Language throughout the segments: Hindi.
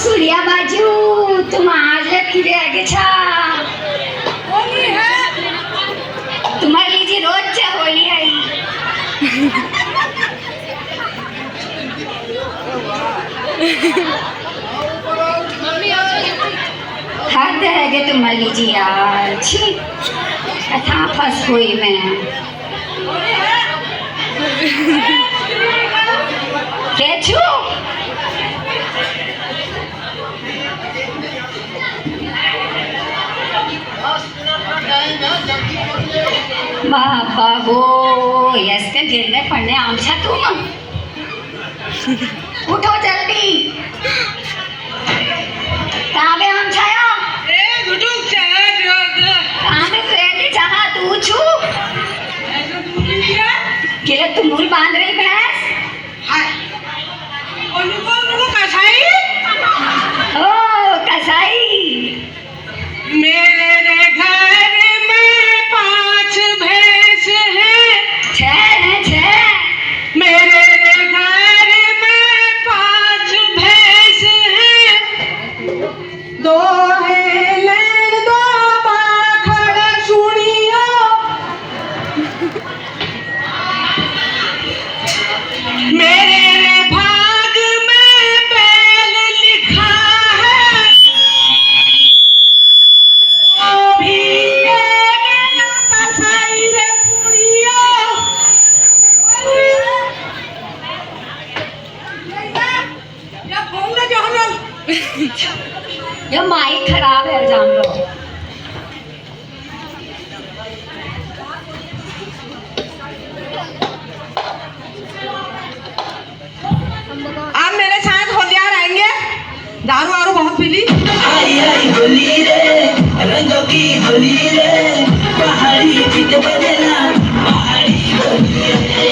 सूर्या बाजू तुम आज फिरे आगे छा होली है तुम्हारे लीजिए रोज चा होली आई हद है कि तुम लीजिए यार छी कथा फंस हुई मैं क्या छू बाबा हो यसके गिरने पड़ने आमचा तुम उठो जल्दी कहाँ पे आमचा ए गुटुक कहाँ पे फ्रेंड जहाँ तू छू किले तुम मूल बांध रही भैंस कसाई ओ कसाई मेरे घर में 5 भैंस हैं 6 मेरे घर में 5 भैंस हैं 2 है लैन 2 पाखड़ सुनियो मेरे भाग में बैल लिखा है भी मेरे कसाई रे सुनियो या फोन ले जहनल ये माइक खराब है जान लो आप मेरे साथ होलियार आएंगे दारू वारू बहुत पीली आई आई होली रे रंगों की होली रे पहाड़ी गीत बजेला पहाड़ी होली रे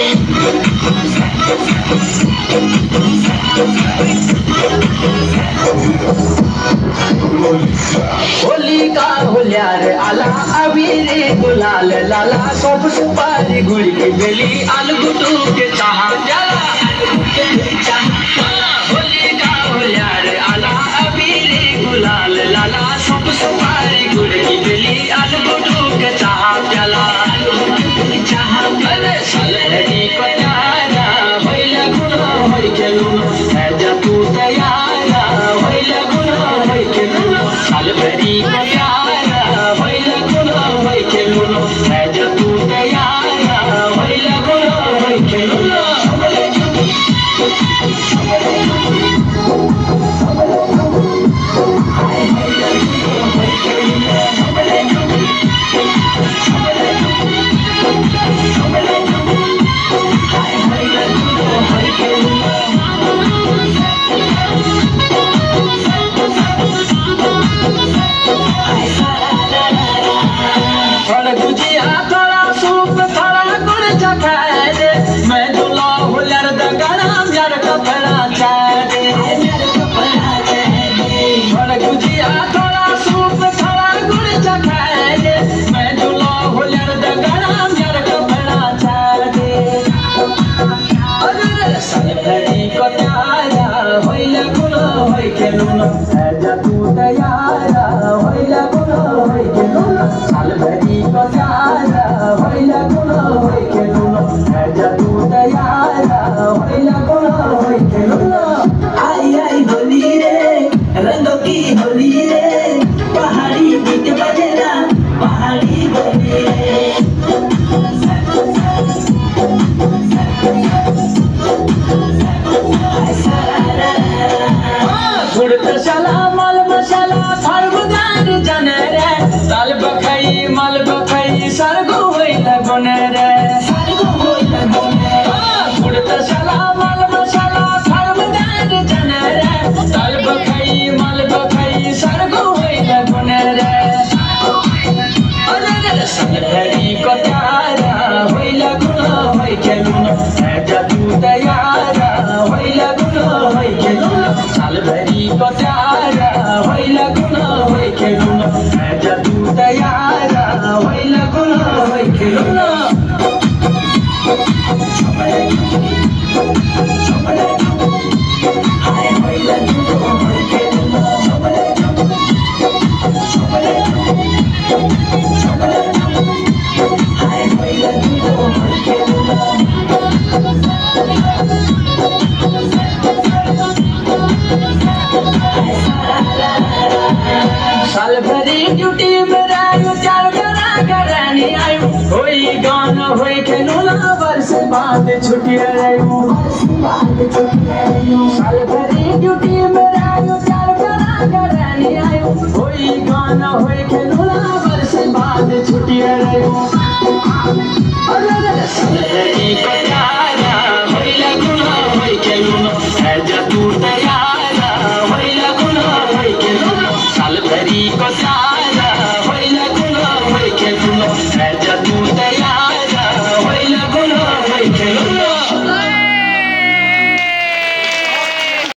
होली का होलियार आला अबीर गुलाल लाला सब सुपारी गुड़ी की बेली अलगुटू के चाह जाला होली का होलियार आला अबीर गुलाल लाला सब सुपारी गुड़ी की बेली अलगुटू के चाह जाला चाह अरे सलहरी को यारा होइला गुनो होई खेलुनो है जा तू तैयारा होइला गुनो होई खेलुनो सलहरी को यारा होइला गुनो होई खेलुनो है जा तू तैयारा होइला गुनो होई खेलुनो थोड़ा गुजिया थोड़ा सूप थोड़ा गुड़ चखाए दे मैं दुला हुलर दगड़ा यार कपड़ा चाहे दे थोड़ा गुजिया थोड़ा सूप थोड़ा गुड़ चखाए दे मैं दुला हुलर दगड़ा यार कपड़ा चाहे दे अरे सलहरी को तारा होइला गुनो होई खेलुनो है जा तू तैयारा होइला गुनो होई खेलुनो सलहरी को तारा होइला गुनो होई खेलुनो है जा तू तैयारा होइला गुनो होई खेलुनो आई आई होली रे रंगों की होली रे पहाड़ी गीत बजेला पहाड़ी होली रे गुड़ मसाला माल मसाला फरबदार जने रे ताल बखई माल बखई सरगो होई लगने रे गुड़ मसाला माल मसाला फरबदार जने रे ताल बखई माल बखई सरगो होई लगने रे अरे सलहरी को तारा होई लगनो होई खेलुनो है जा तू तैयारा होई लगनो होई खेलुनो सलहरी को तारा होई लगनो होई खेलुनो है जा तू तैयारा होई लगनो होई खेलुनो साल भरी ड्यूटी में आयु चार करा करानी आयु होई गाना होई खेलूला वर्ष बाद छुट्टी आयु साल भरी ड्यूटी